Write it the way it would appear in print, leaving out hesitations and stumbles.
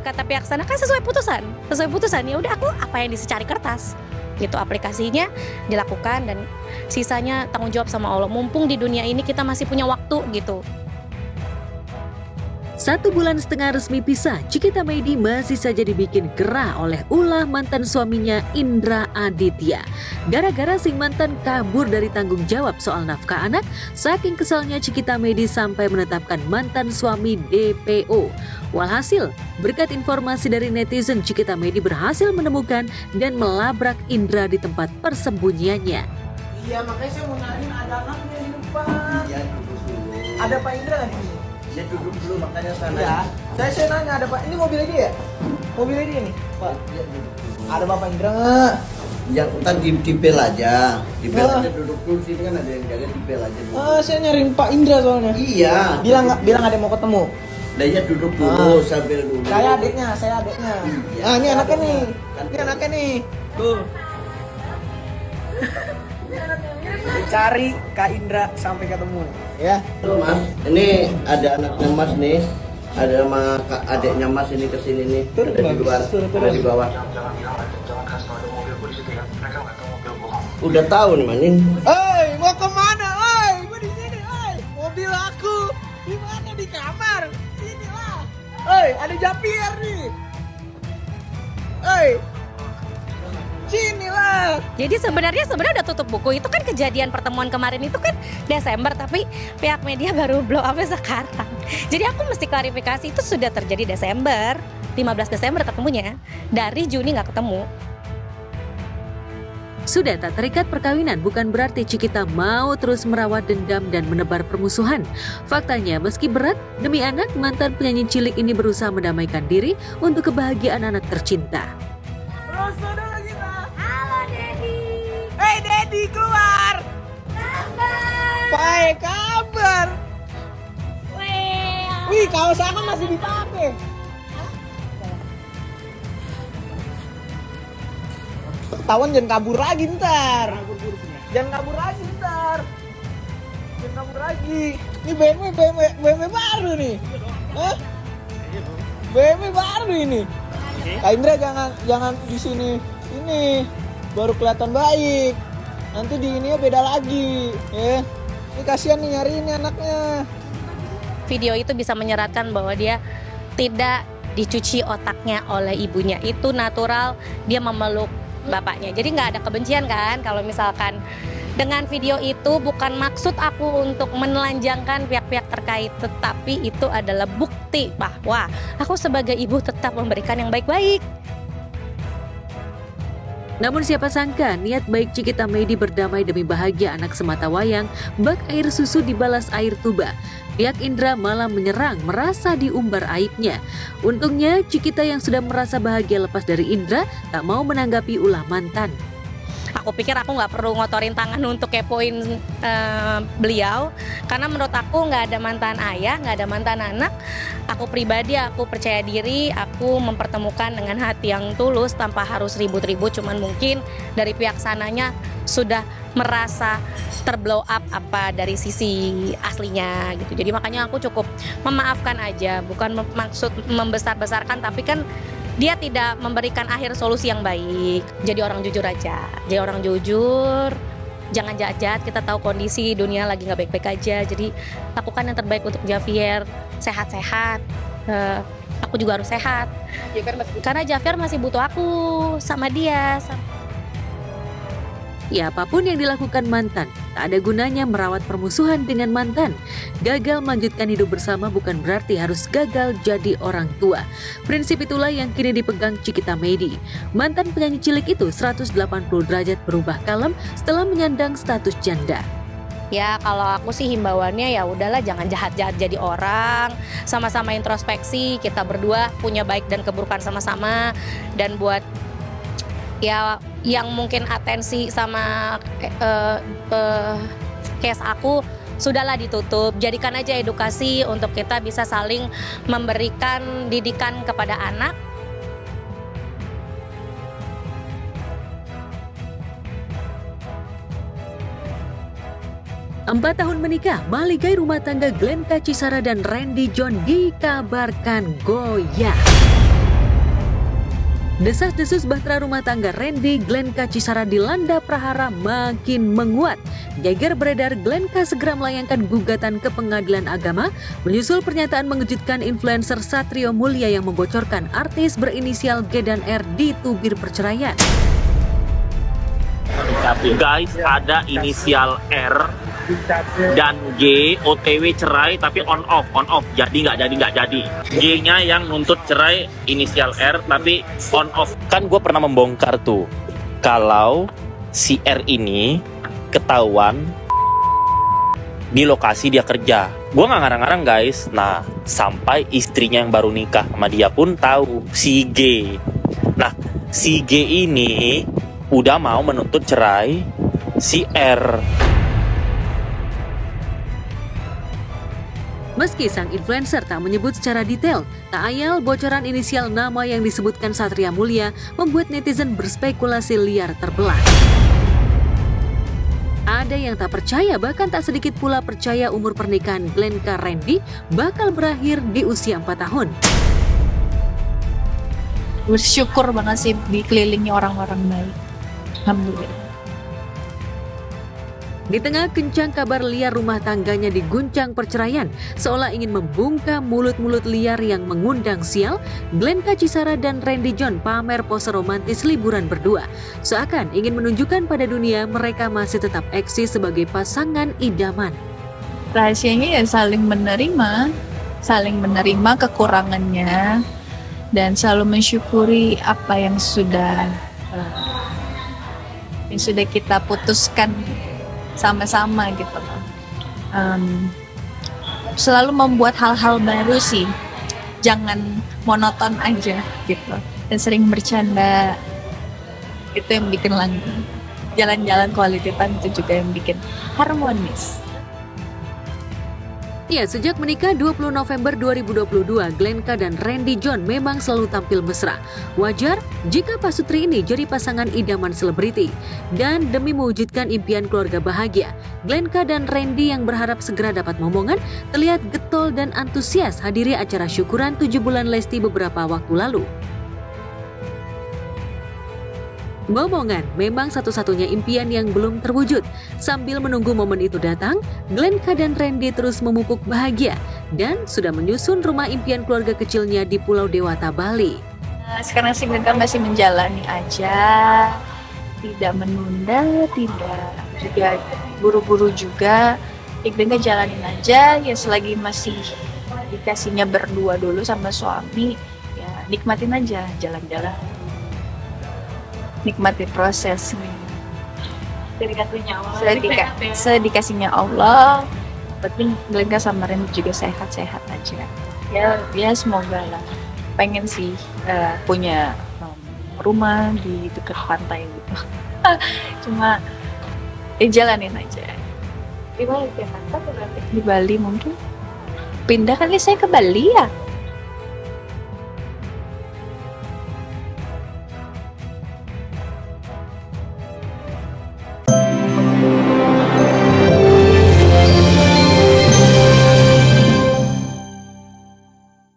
kata pihak sana kan sesuai putusan ya udah aku apa yang bisa cari kertas gitu, aplikasinya dilakukan dan sisanya tanggung jawab sama Allah, mumpung di dunia ini kita masih punya waktu gitu. 1,5 bulan resmi pisah, Cikita Meidy masih saja dibikin gerah oleh ulah mantan suaminya Indra Aditya. Gara-gara si mantan kabur dari tanggung jawab soal nafkah anak, saking kesalnya Cikita Meidy sampai menetapkan mantan suami DPO. Walhasil, berkat informasi dari netizen, Cikita Meidy berhasil menemukan dan melabrak Indra di tempat persembunyiannya. Iya, makanya saya mau nanyain ada anaknya di depan. Iya, duduk dulu. Ada Pak Indra nggak di sini? Ya duduk dulu, makanya sana. Iya. Saya nanya ada Pak. Ini mobilnya dia ya? Mobilnya dia nih, Pak. Ya, duduk dulu. Ada Bapak Indra nggak? Yang ntar di pel aja. Di pel Ah. aja duduk dulu, sini kan ada yang jaga, di pel aja dulu. Saya nyariin Pak Indra soalnya. Iya. Bilang ada yang mau ketemu. Nah, ya duduk dulu, sambil dulu. Saya adiknya. Iya. Ah, ini anaknya nih. Kan Ini anaknya nih. Tuh. Cari Kak Indra sampai ketemu. Ya. Tuh, Mas, ini ada anaknya Mas nih. Ada sama adiknya Mas ini kesini nih. Turun, Ada di Bang. luar, Turun. ada di bawah. Jangan bilang, jangan kasih tau ada mobilku di situ ya. Mereka nggak tahu mobil gua. Udah tahu nih, Manin. Hei, mau kemana? Hei, gua di sini. Hei, mobil aku. Di mana? Di kamar. Sinilah. Hei, ada Japier nih. Hei. Sinilah. Jadi sebenarnya udah tutup buku. Itu kan kejadian pertemuan kemarin itu kan Desember, tapi pihak media baru blow up sekarang. Jadi aku mesti klarifikasi, itu sudah terjadi Desember, 15 Desember ketemunya. Dari Juni nggak ketemu. Sudah tak terikat perkawinan bukan berarti Cikita mau terus merawat dendam dan menebar permusuhan. Faktanya meski berat, demi anak, mantan penyanyi cilik ini berusaha mendamaikan diri untuk kebahagiaan anak tercinta. Terus saudara kita. Halo Dedi. Hei Dedi, keluar. Kabar. Baik kabar. Wih, kaos aku masih dipakai. Ketahuan jangan kabur lagi ntar. Jangan kabur lagi ntar. Jangan kabur lagi. Ini BMW baru nih. Hah? BMW baru ini. Kak Indra jangan di sini. Ini baru kelihatan baik. Nanti di ininya beda lagi, ya. Ini kasihan nih nyari ini anaknya. Video itu bisa menyeratkan bahwa dia tidak dicuci otaknya oleh ibunya. Itu natural, dia memeluk bapaknya. Jadi nggak ada kebencian kan kalau misalkan dengan video itu. Bukan maksud aku untuk menelanjangkan pihak-pihak terkait, tetapi itu adalah bukti bahwa aku sebagai ibu tetap memberikan yang baik-baik. Namun siapa sangka niat baik Cikita Meidy berdamai demi bahagia anak sematawayang, bak air susu dibalas air tuba. Pihak Indra malah menyerang, merasa diumbar aibnya. Untungnya Cikita yang sudah merasa bahagia lepas dari Indra tak mau menanggapi ulah mantan. Aku pikir aku nggak perlu ngotorin tangan untuk kepoin beliau, karena menurut aku nggak ada mantan ayah, nggak ada mantan anak. Aku pribadi, aku percaya diri, aku mempertemukan dengan hati yang tulus tanpa harus ribut-ribut. Cuman mungkin dari pihak sananya sudah merasa terblow up apa dari sisi aslinya gitu. Jadi makanya aku cukup memaafkan aja, bukan maksud membesar-besarkan, tapi kan dia tidak memberikan akhir solusi yang baik. Jadi orang jujur aja. Jadi orang jujur, jangan jahat-jahat. Kita tahu kondisi dunia lagi nggak baik-baik aja. Jadi lakukan yang terbaik untuk Javier. Sehat-sehat. Aku juga harus sehat. Karena Javier masih butuh aku sama dia. Ya apapun yang dilakukan mantan, tak ada gunanya merawat permusuhan dengan mantan. Gagal melanjutkan hidup bersama bukan berarti harus gagal jadi orang tua. Prinsip itulah yang kini dipegang Cikita Meidy. Mantan penyanyi cilik itu 180 derajat berubah kalem setelah menyandang status janda. Ya kalau aku sih himbauannya ya udahlah, jangan jahat-jahat jadi orang. Sama-sama introspeksi, kita berdua punya baik dan keburukan sama-sama. Dan buat ya yang mungkin atensi sama case aku sudahlah ditutup. Jadikan aja edukasi untuk kita bisa saling memberikan didikan kepada anak. Empat tahun menikah, mahligai rumah tangga Glenn Kacisara dan Randy John dikabarkan goyah. Desas-desus bahtera rumah tangga Randy Glenka Cisara dilanda prahara makin menguat. Geger beredar Glenka segera melayangkan gugatan ke pengadilan agama menyusul pernyataan mengejutkan influencer Satrio Mulia yang membocorkan artis berinisial G dan R ditubir perceraian. Guys, ada inisial R dan G OTW cerai tapi on off, jadi nggak jadi. G-nya yang nuntut cerai inisial R tapi on off. Kan gue pernah membongkar tuh kalau si R ini ketahuan di lokasi dia kerja. Gue nggak ngarang-ngarang guys. Nah, sampai istrinya yang baru nikah sama dia pun tahu si G. Nah, si G ini udah mau menuntut cerai si R. Meski sang influencer tak menyebut secara detail, tak ayal bocoran inisial nama yang disebutkan Satria Mulia membuat netizen berspekulasi liar terbelah. Ada yang tak percaya, bahkan tak sedikit pula percaya umur pernikahan Glenka Randy bakal berakhir di usia 4 tahun. Bersyukur banget sih dikelilingi orang-orang baik. Alhamdulillah. Di tengah kencang kabar liar rumah tangganya diguncang perceraian, seolah ingin membungkam mulut-mulut liar yang mengundang sial, Glenka Cisara dan Randy John pamer pose romantis liburan berdua. Seakan ingin menunjukkan pada dunia mereka masih tetap eksis sebagai pasangan idaman. Rahasianya ya saling menerima kekurangannya dan selalu mensyukuri apa yang sudah kita putuskan sama-sama gitu loh. Selalu membuat hal-hal baru sih, jangan monoton aja gitu, dan sering bercanda, itu yang bikin langgeng. Jalan-jalan quality time itu juga yang bikin harmonis. Ya, sejak menikah 20 November 2022, Glenka dan Randy John memang selalu tampil mesra. Wajar jika Pasutri ini jadi pasangan idaman selebriti. Dan demi mewujudkan impian keluarga bahagia, Glenka dan Randy yang berharap segera dapat momongan terlihat getol dan antusias hadiri acara syukuran 7 bulan Lesti beberapa waktu lalu. Momongan memang satu-satunya impian yang belum terwujud. Sambil menunggu momen itu datang, Glenka dan Randy terus memupuk bahagia dan sudah menyusun rumah impian keluarga kecilnya di Pulau Dewata, Bali. Sekarang sih mereka masih menjalani aja, tidak menunda, tidak juga buru-buru juga. Mereka jalanin aja, ya selagi masih dikasihnya berdua dulu sama suami, ya nikmatin aja jalan-jalan. Nikmati proses. Sedikasihnya Allah. Penting Glenka sama Randy juga sehat-sehat aja. Ya semoga lah. Pengen sih punya rumah di dekat pantai gitu. Cuma jalanin aja. Di Bali, di Bali mungkin. Pindah kali saya ke Bali ya.